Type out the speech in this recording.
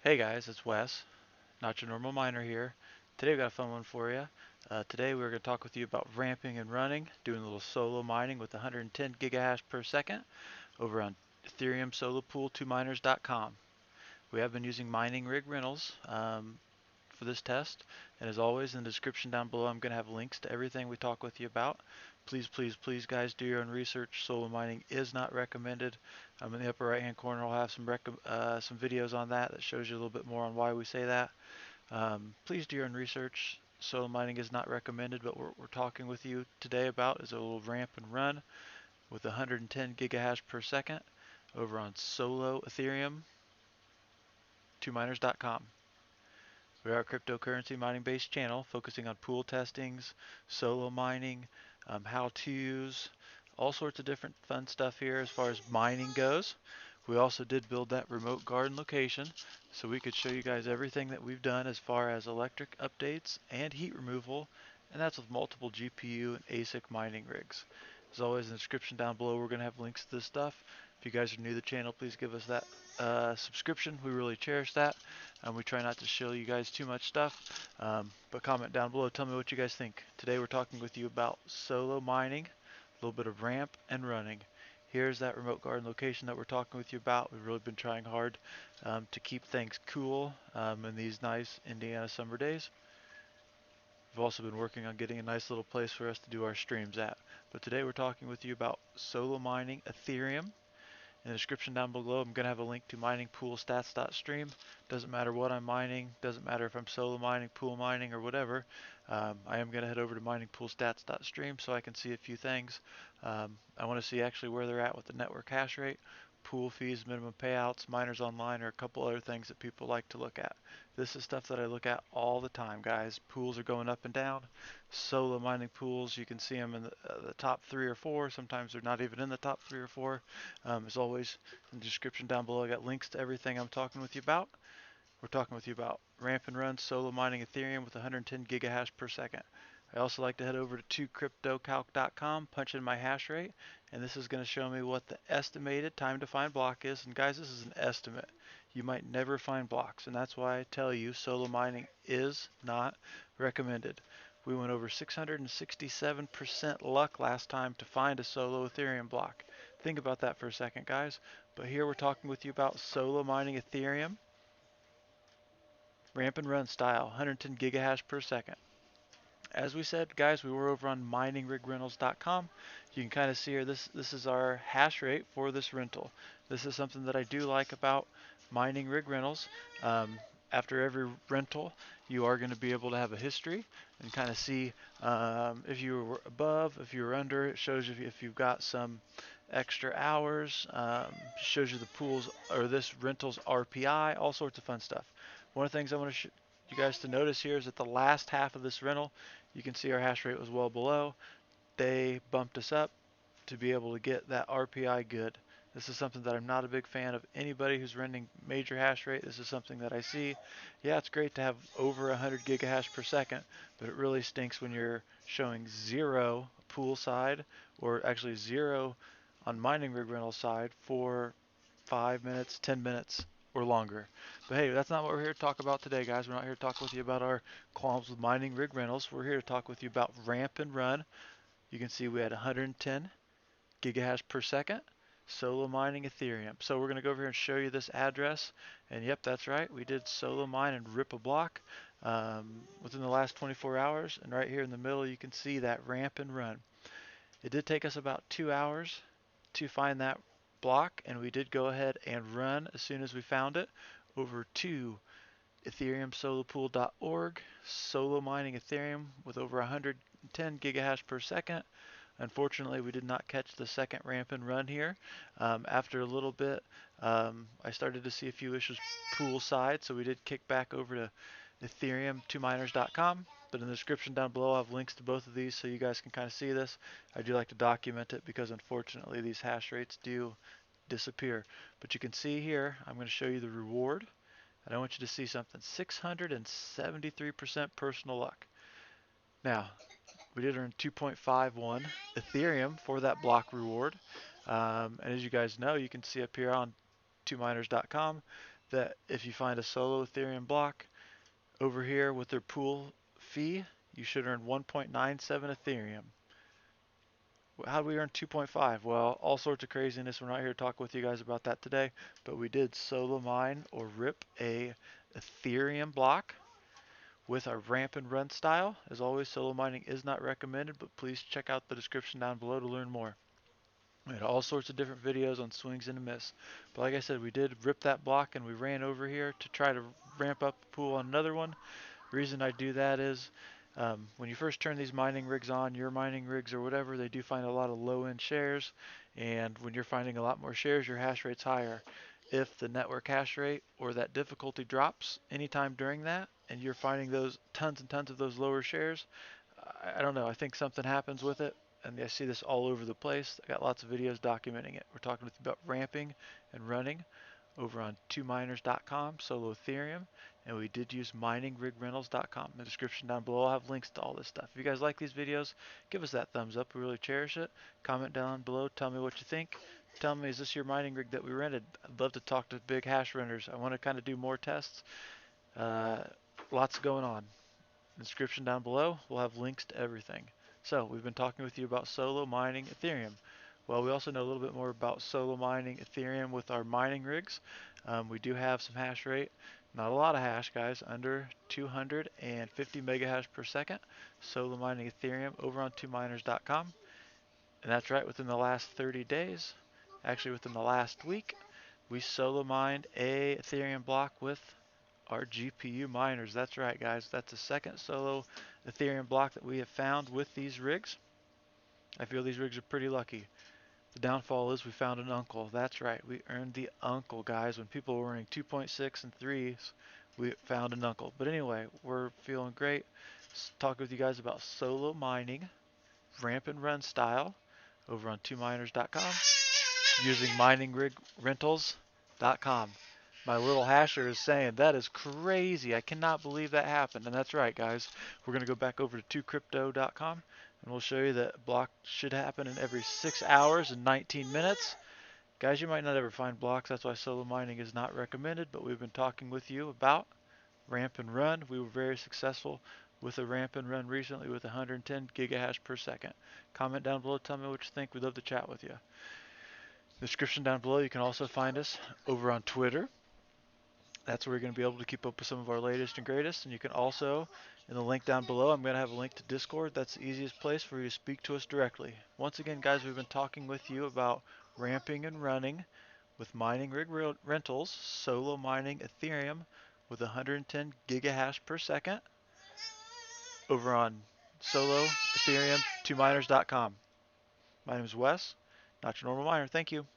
Hey guys, it's Wes, not your normal miner here. Today we got a fun one for you. Today we're going to talk with you about ramping and running, doing a little solo mining with 110 gigahash per second over on Ethereum Solo Pool 2miners.com. We have been using mining rig rentals for this test, and as always in the description down below I'm going to have links to everything we talk with you about. Please, please, please guys, do your own research. Solo mining is not recommended. In the upper right hand corner I'll have some videos on that shows you a little bit more on why we say that. Please do your own research. Solo mining is not recommended, but what we're talking with you today about is a little ramp and run with 110 gigahash per second over on Solo Ethereum 2miners.com. We are a cryptocurrency mining based channel focusing on pool testings, solo mining, how-tos, all sorts of different fun stuff here as far as mining goes. We also did build that remote garden location so we could show you guys everything that we've done as far as electric updates and heat removal, and that's with multiple GPU and ASIC mining rigs. As always, in the description down below we're going to have links to this stuff. If you guys are new to the channel, please give us that subscription. We really cherish that. We try not to show you guys too much stuff, but comment down below. Tell me what you guys think. Today we're talking with you about solo mining, a little bit of ramp and running. Here's that remote garden location that we're talking with you about. We've really been trying hard to keep things cool in these nice Indiana summer days. We've also been working on getting a nice little place for us to do our streams at. But today we're talking with you about solo mining Ethereum. In the description down below, I'm going to have a link to MININGPOOLSTATS.STREAM. Doesn't matter what I'm mining, doesn't matter if I'm solo mining, pool mining, or whatever. I am going to head over to MININGPOOLSTATS.STREAM so I can see a few things. I want to see actually where they're at with the network hash rate, pool fees, minimum payouts, miners online, or a couple other things that people like to look at. This is stuff that I look at all the time, guys. Pools are going up and down. Solo mining pools, you can see them in the top 3 or 4. Sometimes they're not even in the top 3 or 4. As always, in the description down below, I got links to everything I'm talking with you about. We're talking with you about ramp and run solo mining Ethereum with 110 gigahash per second. I also like to head over to 2cryptocalc.com, punch in my hash rate, and this is going to show me what the estimated time to find block is. And guys, this is an estimate. You might never find blocks, and that's why I tell you solo mining is not recommended. We went over 667% luck last time to find a solo Ethereum block. Think about that for a second, guys. But here we're talking with you about solo mining Ethereum, ramp and run style, 110 gigahash per second. As we said, guys, we were over on miningrigrentals.com. You can kind of see here, this is our hash rate for this rental. This is something that I do like about mining rig rentals. After every rental, you are going to be able to have a history and kind of see if you were above, if you were under. It shows you if you've got some extra hours, shows you the pools or this rental's RPI, all sorts of fun stuff. One of the things I want to you guys to notice here is that the last half of this rental, you can see our hash rate was well below. They bumped us up to be able to get that RPI good. This is something that I'm not a big fan of anybody who's renting major hash rate. This is something that I see. Yeah, it's great to have over 100 gigahash per second, but it really stinks when you're showing 0 pool side, or actually 0 on mining rig rental side for 5 minutes, 10 minutes, or longer. But hey, that's not what we're here to talk about today, guys. We're not here to talk with you about our qualms with mining rig rentals. We're here to talk with you about ramp and run. You can see we had 110 gigahash per second solo mining Ethereum. So we're going to go over here and show you this address. And yep, that's right. We did solo mine and rip a block within the last 24 hours. And right here in the middle, you can see that ramp and run. It did take us about 2 hours to find that block, and we did go ahead and run as soon as we found it over to ethereumsolopool.org, solo mining Ethereum with over 110 gigahash per second. Unfortunately, we did not catch the second ramp and run here. After a little bit, I started to see a few issues pool side, so we did kick back over to Ethereum2miners.com. But in the description down below, I have links to both of these so you guys can kind of see this. I do like to document it because unfortunately these hash rates do disappear. But you can see here, I'm going to show you the reward. And I want you to see something, 673% personal luck. Now, we did earn 2.51 Ethereum for that block reward. And as you guys know, you can see up here on 2miners.com that if you find a solo Ethereum block over here with their pool fee, you should earn 1.97 Ethereum. How do we earn 2.5? Well, all sorts of craziness. We're not here to talk with you guys about that today, but we did solo mine or rip a Ethereum block with our ramp and run style. As always, solo mining is not recommended, but please check out the description down below to learn more. We had all sorts of different videos on swings and a miss. But like I said, we did rip that block and we ran over here to try to ramp up the pool on another one. The reason I do that is when you first turn these mining rigs on, your mining rigs or whatever, they do find a lot of low-end shares. And when you're finding a lot more shares, your hash rate's higher. If the network hash rate or that difficulty drops anytime during that, and you're finding those tons and tons of those lower shares, I don't know. I think something happens with it, and I see this all over the place. I got lots of videos documenting it. We're talking about ramping and running over on 2miners.com, solo Ethereum, and we did use miningrogrentals.com. In the description down below, I'll have links to all this stuff. If you guys like these videos, give us that thumbs up. We really cherish it. Comment down below. Tell me what you think. Tell me, is this your mining rig that we rented? I'd love to talk to big hash renters. I want to kind of do more tests. Lots going on. In the description down below, we'll have links to everything. So, we've been talking with you about solo mining Ethereum. Well, we also know a little bit more about solo mining Ethereum with our mining rigs. We do have some hash rate, not a lot of hash, guys, under 250 megahash per second. Solo mining Ethereum over on 2miners.com. And that's right, within the last 30 days, actually within the last week, we solo mined a Ethereum block with our GPU miners. That's right, guys. That's the second solo Ethereum block that we have found with these rigs. I feel these rigs are pretty lucky. The downfall is we found an uncle. That's right. We earned the uncle, guys. When people were earning 2.6 and 3s, we found an uncle. But anyway, we're feeling great. Talk with you guys about solo mining, ramp and run style over on 2miners.com using miningrogrentals.com. My little hasher is saying, that is crazy. I cannot believe that happened. And that's right, guys. We're going to go back over to 2crypto.com and we'll show you that block should happen in every 6 hours and 19 minutes. Guys, you might not ever find blocks. That's why solo mining is not recommended. But we've been talking with you about ramp and run. We were very successful with a ramp and run recently with 110 gigahash per second. Comment down below. Tell me what you think. We'd love to chat with you. In the description down below, you can also find us over on Twitter. That's where you're going to be able to keep up with some of our latest and greatest. And you can also, in the link down below, I'm going to have a link to Discord. That's the easiest place for you to speak to us directly. Once again, guys, we've been talking with you about ramping and running with mining rig rentals, solo mining Ethereum with 110 gigahash per second over on solo Ethereum 2miners.com. My name is Wes, not your normal miner. Thank you.